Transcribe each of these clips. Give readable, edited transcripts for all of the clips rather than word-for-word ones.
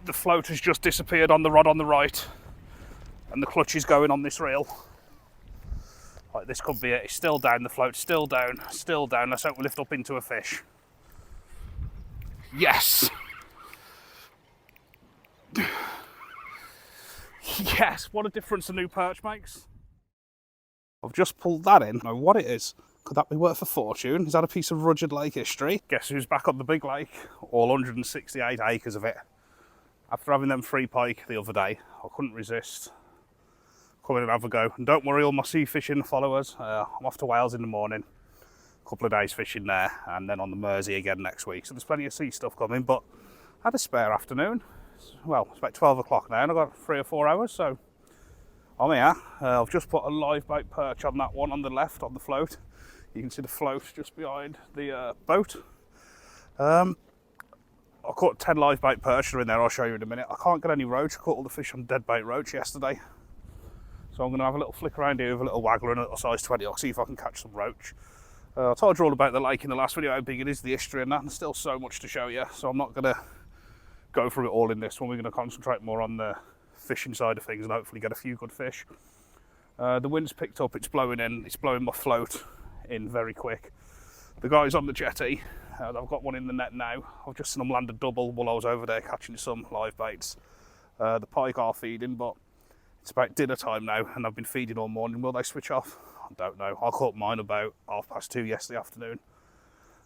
the float has just disappeared on the rod on the right, and the clutch is going on this reel. Like, this could be it. It's still down, the float's still down, still down. Let's hope we lift up into a fish. Yes! Yes, what a difference a new perch makes. I've just pulled that in. I don't know what it is. Could that be worth a fortune? Is that a piece of Rudyard Lake history? Guess who's back on the big lake? All 168 acres of it. After having them 3 pike the other day, I couldn't resist. Come in and have a go. And don't worry, all my sea fishing followers. I'm off to Wales in the morning. A couple of days fishing there, and then on the Mersey again next week. So there's plenty of sea stuff coming, but I had a spare afternoon. Well, it's about 12 o'clock now, and I've got 3 or 4 hours, so I'm here. I've just put a live bait perch on that one on the left, on the float. You can see the float just behind the boat. I caught 10 live bait perch in there, I'll show you in a minute. I can't get any roach. I caught all the fish on dead bait roach yesterday. So I'm going to have a little flick around here with a little waggler and a little size 20. I'll see if I can catch some roach. I told you all about the lake in the last video, how big it is, the history and that, and there's still so much to show you. So I'm not going to go through it all in this one. We're going to concentrate more on the fishing side of things and hopefully get a few good fish. The wind's picked up, it's blowing in, it's blowing my float in very quick. The guys on the jetty, I've got one in the net now. I've just seen them land a double while I was over there catching some live baits. The pike are feeding, but it's about dinner time now and I've been feeding all morning. Will they switch off? I don't know. I caught mine about 2:30 yesterday afternoon.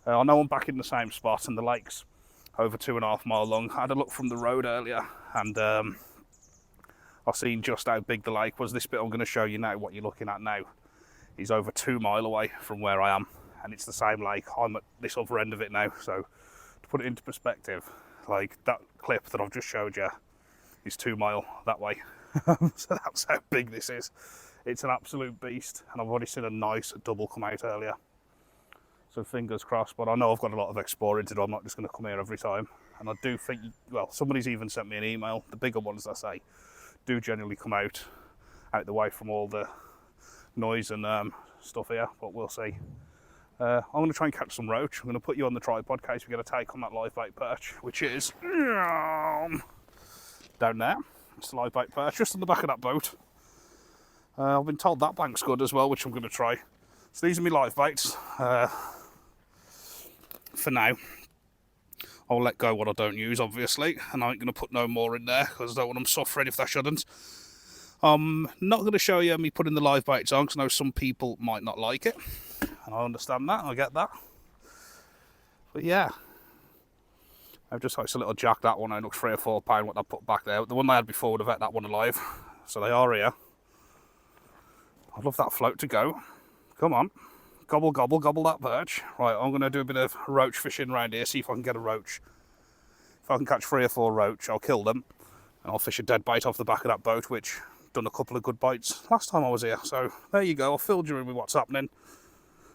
I know I'm back in the same spot and the lake's over 2.5 miles long. I had a look from the road earlier and I've seen just how big the lake was. This bit I'm going to show you now, what you're looking at now, is over 2 miles away from where I am, and it's the same lake. I'm at this other end of it now, so to put it into perspective, like that clip that I've just showed you is 2 miles that way. So that's how big this is. It's an absolute beast, and I've already seen a nice double come out earlier. So fingers crossed, but I know I've got a lot of exploring to do. I'm not just going to come here every time. And I do think, well, somebody's even sent me an email. The bigger ones, I say, do generally come out the way from all the noise and stuff here, but we'll see. I'm going to try and catch some roach. I'm going to put you on the tripod in case we get a take on that live bait perch, which is down there. It's the live bait perch, just on the back of that boat. I've been told that bank's good as well, which I'm going to try. So these are my live baits. For now, I'll let go what I don't use, obviously, and I ain't going to put no more in there because I don't want them suffering if they shouldn't. I'm not going to show you me putting the live baits on because I know some people might not like it, and I understand that, I get that. But yeah, I've just got a little jack, that one. I looked £3 or £4 what I put back there. The one I had before would have had that one alive, so they are here. I'd love that float to go. Come on. Gobble, gobble, gobble that perch. Right, I'm going to do a bit of roach fishing around here, see if I can get a roach. If I can catch 3 or 4 roach, I'll kill them. And I'll fish a dead bait off the back of that boat, which done a couple of good bites last time I was here. So there you go, I've filled you in with what's happening.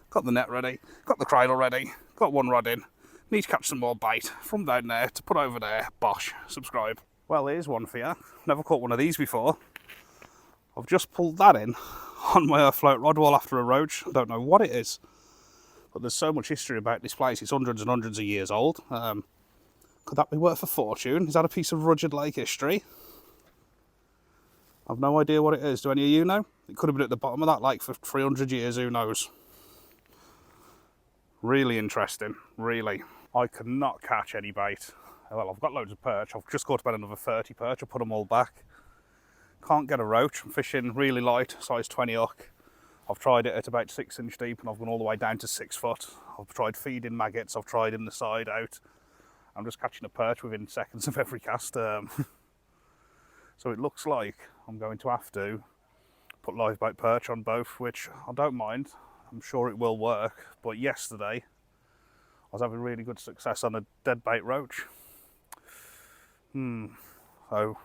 Got the net ready, got the cradle ready, got one rod in. Need to catch some more bait from down there to put over there. Bosh, subscribe. Well, here's one for you. Never caught one of these before. I've just pulled that in on my float rod wall after a roach. I don't know what it is, but there's so much history about this place. It's hundreds and hundreds of years old. Could that be worth a fortune? Is that a piece of Rudyard Lake history? I've no idea what it is. Do any of you know? It could have been at the bottom of that lake for 300 years, who knows? Really interesting, really. I could not catch any bait. Well, I've got loads of perch. I've just caught about another 30 perch. I put them all back. Can't get a roach. I'm fishing really light, size 20 hook. I've tried it at about 6 inch deep and I've gone all the way down to 6 foot. I've tried feeding maggots, I've tried in the side out. I'm just catching a perch within seconds of every cast. So it looks like I'm going to have to put live bait perch on both, which I don't mind. I'm sure it will work. But yesterday, I was having really good success on a dead bait roach. So,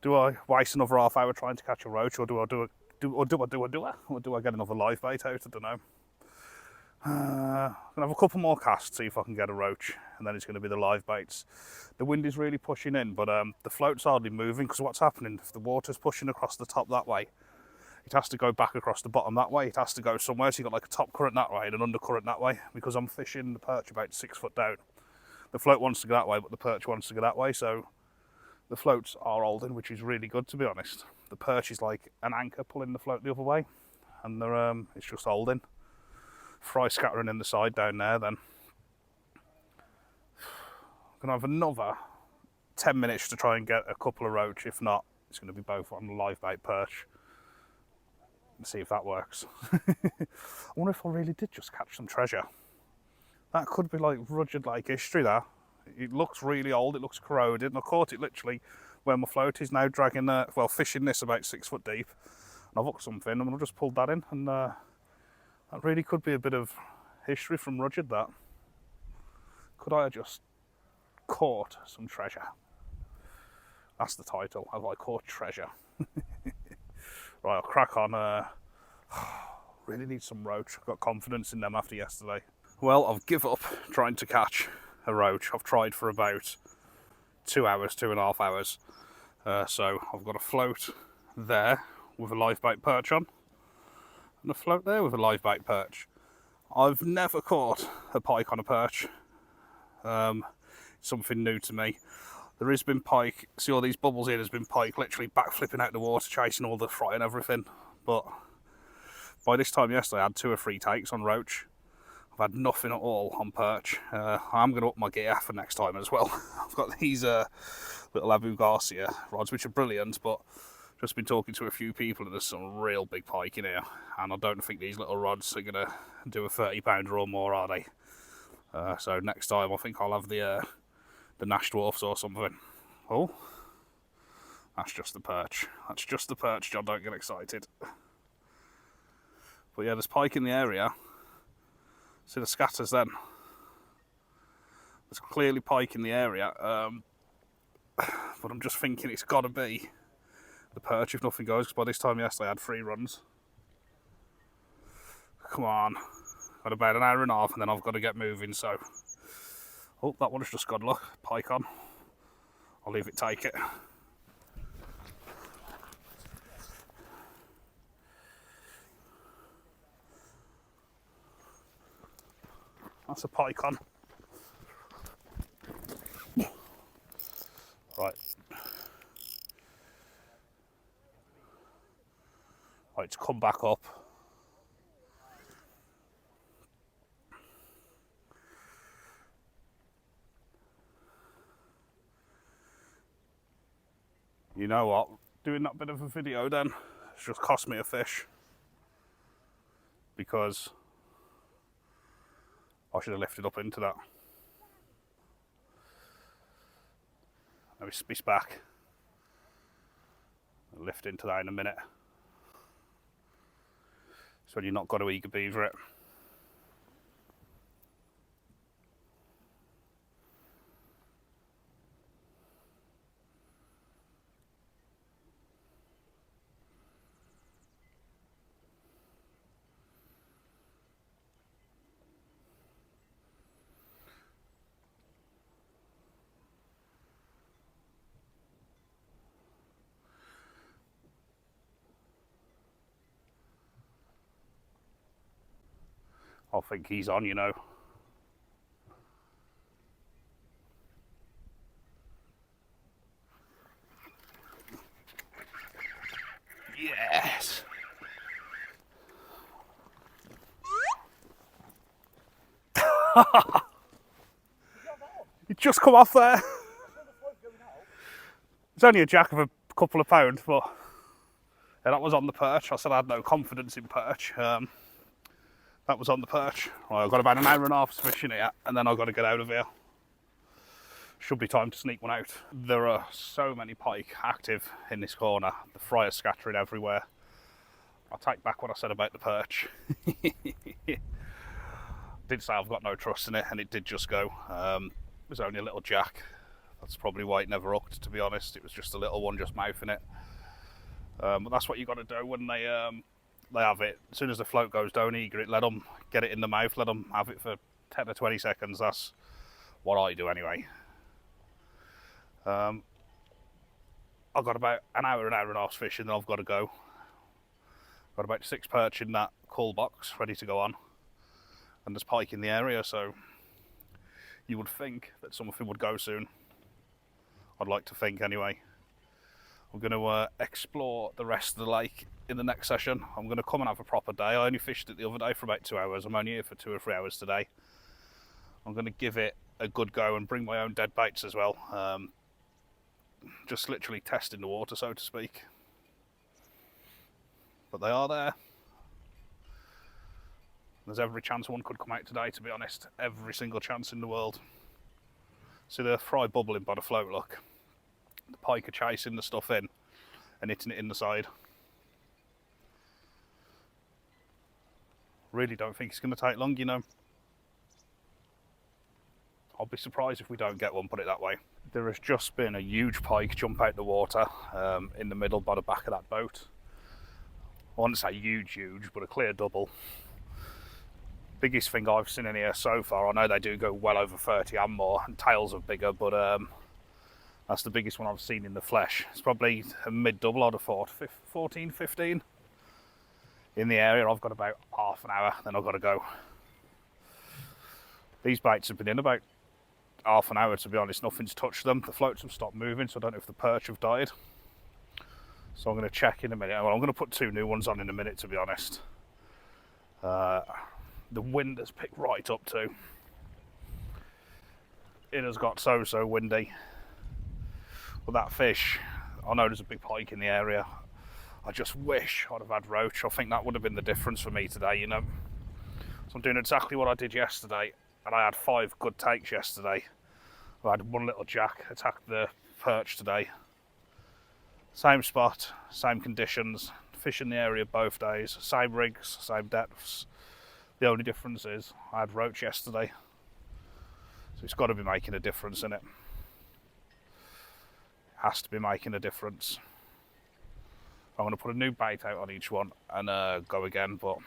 do I waste another half hour trying to catch a roach, or do I get another live bait out? I don't know. I'm gonna have a couple more casts, see if I can get a roach, and then it's going to be the live baits. The wind is really pushing in, but the float's hardly moving because what's happening, if the water's pushing across the top that way, it has to go back across the bottom that way. It has to go somewhere, so you've got like a top current that way and an undercurrent that way. Because I'm fishing the perch about 6 foot down, the float wants to go that way, but the perch wants to go that way, so The floats are holding, which is really good, to be honest. The perch is like an anchor pulling the float the other way, and they're, it's just holding. Fry scattering in the side down there then. I'm going to have another 10 minutes to try and get a couple of roach. If not, it's going to be both on the live bait perch. Let's see if that works. I wonder if I really did just catch some treasure. That could be like Rudyard Lake history there. It looks really old, it looks corroded, and I caught it literally where my float is now, dragging, well, fishing this about 6 foot deep. And I've hooked something, and I've just pulled that in, and that really could be a bit of history from Rudyard, that. Could I have just caught some treasure? That's the title. Have I caught treasure? Right, I'll crack on. Really need some roach. I've got confidence in them after yesterday. Well, I've given up trying to catch a roach. I've tried for about 2 hours, 2.5 hours. So I've got a float there with a live bait perch on, and a float there with a live bait perch. I've never caught a pike on a perch. Something new to me. There has been pike, see all these bubbles here, there's been pike literally backflipping out the water, chasing all the fry and everything. But by this time yesterday I had 2 or 3 takes on roach. I've had nothing at all on perch. I'm going to up my gear for next time as well. I've got these little Abu Garcia rods, which are brilliant, but just been talking to a few people and there's some real big pike in here. And I don't think these little rods are going to do a 30 pounder or more, are they? So next time I think I'll have the Nash Dwarfs or something. Oh, that's just the perch. That's just the perch, John, don't get excited. But yeah, there's pike in the area. See the scatters then? There's clearly pike in the area. But I'm just thinking it's got to be the perch if nothing goes, because by this time yesterday I had 3 runs. Come on. Got about an hour and a half and then I've got to get moving, so... Oh, that one's just got luck. Pike on. I'll leave it take it. That's a pike on. Right. Right, it's come back up. You know what? Doing that bit of a video then, it's just cost me a fish. Because I should have lifted up into that. Now he's back. I'll lift into that in a minute. So you're not got to eager beaver it. I think he's on, you know. Yes. It just come off there. It's only a jack of a couple of pounds, but yeah, that was on the perch. I said I had no confidence in perch. That was on the perch. Well, I've got about an hour and a half fishing here, and then I've got to get out of here. Should be time to sneak one out. There are so many pike active in this corner. The fry are scattering everywhere. I'll take back what I said about the perch. Did say I've got no trust in it, and it did just go. It was only a little jack. That's probably why it never hooked, to be honest. It was just a little one just mouthing it. But that's what you got to do when they have it. As soon as the float goes, don't eager it. Let them get it in the mouth. Let them have it for 10 to 20 seconds. That's what I do anyway. I've got about an hour and a half fishing, then I've got to go. Got about 6 perch in that call box ready to go on. And there's pike in the area, so you would think that something would go soon. I'd like to think anyway. I'm going to explore the rest of the lake in the next session. I'm going to come and have a proper day. I only fished it the other day for about 2 hours. I'm only here for 2 or 3 hours today. I'm going to give it a good go and bring my own dead baits as well. Just literally testing the water, so to speak. But they are there. There's every chance one could come out today, to be honest. Every single chance in the world. See the fry bubbling by the float, look. The pike are chasing the stuff in and hitting it in the side. Really don't think it's going to take long, you know. I'll be surprised if we don't get one, put it that way. There has just been a huge pike jump out the water in the middle by the back of that boat. I wouldn't say huge, but a clear double. Biggest thing I've seen in here so far. I know they do go well over 30 and more, and tails are bigger, but that's the biggest one I've seen in the flesh. It's probably a mid-double, I'd have thought, 14, 15. In the area, I've got about half an hour, then I've got to go. These baits have been in about half an hour, to be honest. Nothing's touched them. The floats have stopped moving, so I don't know if the perch have died. So I'm going to check in a minute. Well, I'm going to put 2 new ones on in a minute, to be honest. The wind has picked right up too. It has got so windy. But that fish, I know there's a big pike in the area. I just wish I'd have had roach. I think that would have been the difference for me today, you know. So I'm doing exactly what I did yesterday, and I had 5 good takes yesterday. I had one little jack attack the perch today. Same spot, same conditions, fish in the area both days, same rigs, same depths. The only difference is I had roach yesterday. So it's got to be making a difference, innit? Has to be making a difference. I'm going to put a new bait out on each one and go again, but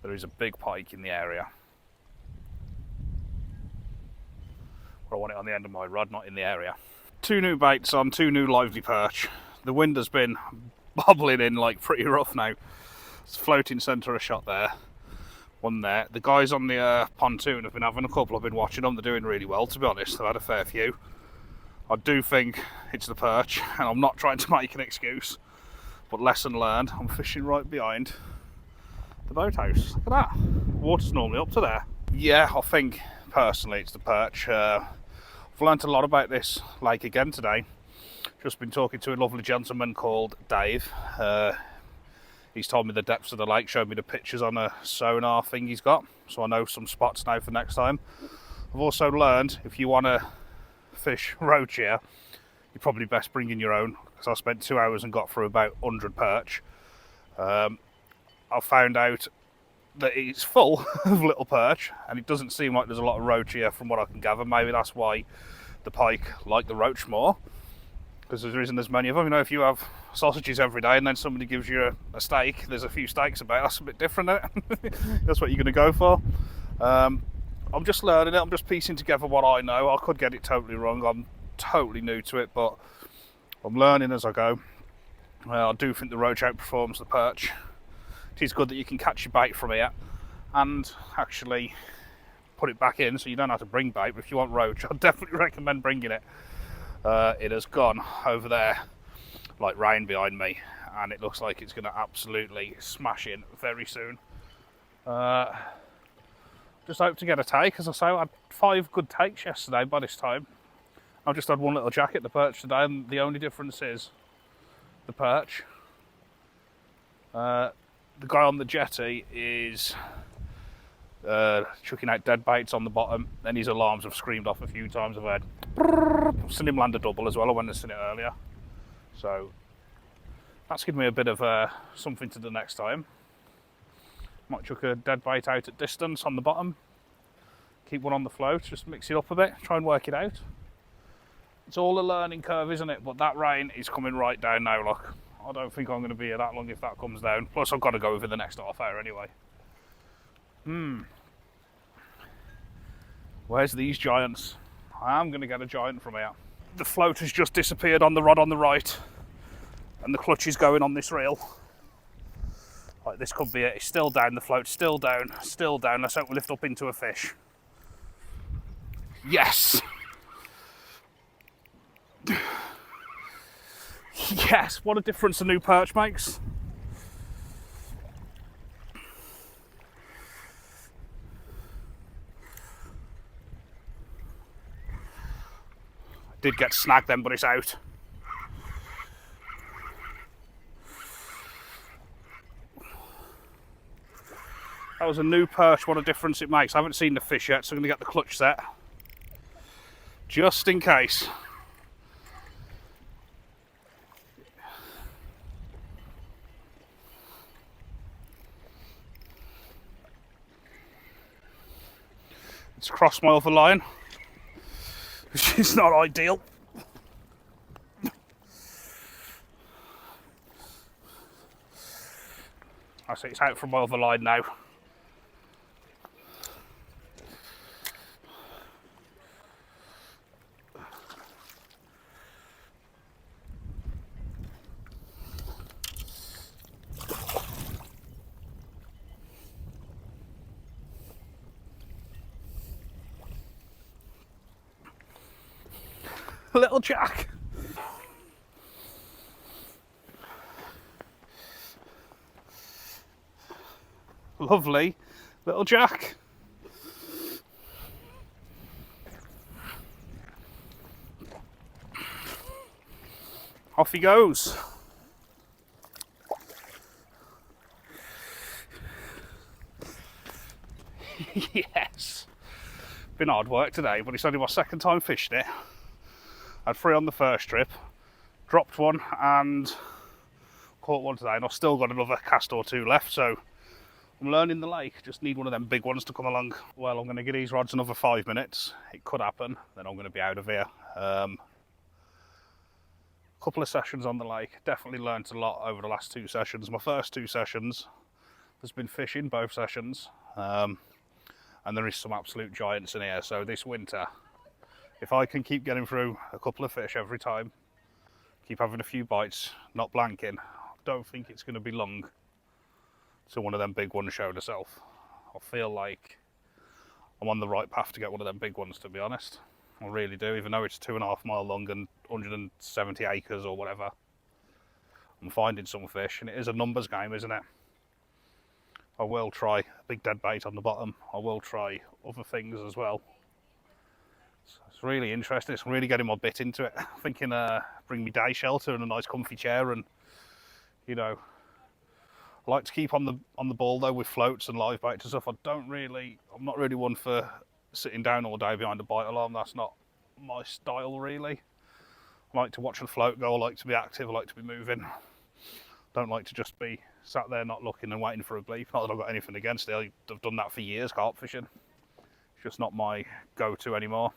there is a big pike in the area. But I want it on the end of my rod, not in the area. 2 new baits on, 2 new lively perch. The wind has been bobbling in like pretty rough now. It's floating centre of shot there. One there. The guys on the pontoon have been having a couple. I've been watching them. They're doing really well, to be honest. I've had a fair few. I do think it's the perch, and I'm not trying to make an excuse, but lesson learned. I'm fishing right behind the boathouse. Look at that. Water's normally up to there. Yeah, I think personally it's the perch. I've learnt a lot about this lake again today. Just been talking to a lovely gentleman called Dave. He's told me the depths of the lake, showed me the pictures on a sonar thing he's got, so I know some spots now for next time. I've also learned if you want to fish roach here, you're probably best bringing your own, because I spent 2 hours and got through about 100 perch. I found out that it's full of little perch, and it doesn't seem like there's a lot of roach here from what I can gather. Maybe that's why the pike like the roach more, because there isn't as many of them. You know, if you have sausages every day and then somebody gives you a steak, there's a few steaks about, that's a bit different, isn't it? That's what you're going to go for. I'm just learning it. I'm just piecing together what I know. I could get it totally wrong. I'm totally new to it, but I'm learning as I go. I do think the roach outperforms the perch. It is good that you can catch your bait from here and actually put it back in, so you don't have to bring bait. But if you want roach, I'd definitely recommend bringing it. It has gone over there like rain behind me, and it looks like it's going to absolutely smash in very soon. Just hope to get a take. As I say, I had 5 good takes yesterday by this time. I've just had 1 little jack at the perch today, and the only difference is the perch. The guy on the jetty is chucking out dead baits on the bottom, and his alarms have screamed off a few times. I've seen him land a double as well. I went and seen it earlier, so that's given me a bit of something to do next time. Might chuck a dead bait out at distance on the bottom, keep one on the float, just mix it up a bit, try and work it out. It's all a learning curve, isn't it? But that rain is coming right down now, look. I don't think I'm going to be here that long if that comes down. Plus I've got to go over the next half hour anyway. Where's these giants? I am going to get a giant from here. The float has just disappeared on the rod on the right, and the clutch is going on this reel. Like, this could be it. It's still down, the float's still down, still down. Let's hope we lift up into a fish. Yes! Yes, what a difference a new perch makes. Did get snagged then, but it's out. That was a new perch, what a difference it makes. I haven't seen the fish yet, so I'm going to get the clutch set. Just in case. It's crossed my other line, which is not ideal. I see it's out from my other line now. Little Jack. Lovely little Jack. Off he goes. Yes. Been hard work today, but it's only my second time fishing it. I had 3 on the first trip, dropped one and caught one today, and I've still got another cast or 2 left, so I'm learning the lake. Just need one of them big ones to come along. Well, I'm going to give these rods another 5 minutes. It could happen, then I'm going to be out of here. Couple of sessions on the lake, definitely learnt a lot over the last 2 sessions. My first 2 sessions, there's been fishing both sessions, and there is some absolute giants in here, so this winter, if I can keep getting through a couple of fish every time, keep having a few bites, not blanking, I don't think it's going to be long till one of them big ones showed herself. I feel like I'm on the right path to get one of them big ones, to be honest. I really do, even though it's 2.5 mile long and 170 acres or whatever. I'm finding some fish, and it is a numbers game, isn't it? I will try a big dead bait on the bottom. I will try other things as well. It's really interesting. It's really getting my bit into it. Thinking bring me day shelter and a nice comfy chair, and you know, I like to keep on the ball though with floats and live baits and stuff. I'm not really one for sitting down all day behind a bite alarm. That's not my style really. I like to watch the float go. I like to be active. I like to be moving. Don't like to just be sat there not looking and waiting for a bleep. Not that I've got anything against it. I've done that for years, carp fishing. It's just not my go-to anymore.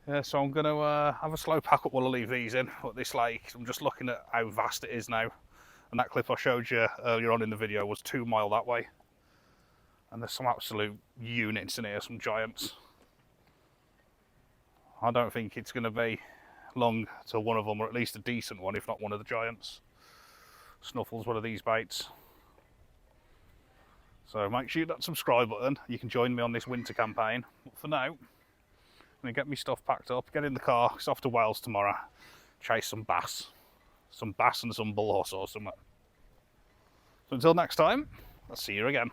Yeah, so I'm going to have a slow pack up while I leave these in. But this lake, I'm just looking at how vast it is now. And that clip I showed you earlier on in the video was 2 mile that way. And there's some absolute units in here, some giants. I don't think it's going to be long till one of them, or at least a decent one, if not one of the giants, snuffles one of these baits. So make sure you hit that subscribe button. You can join me on this winter campaign. But for now, I'm going to get my stuff packed up, get in the car, it's off to Wales tomorrow, chase some bass and some bull horse or something. So until next time, I'll see you again.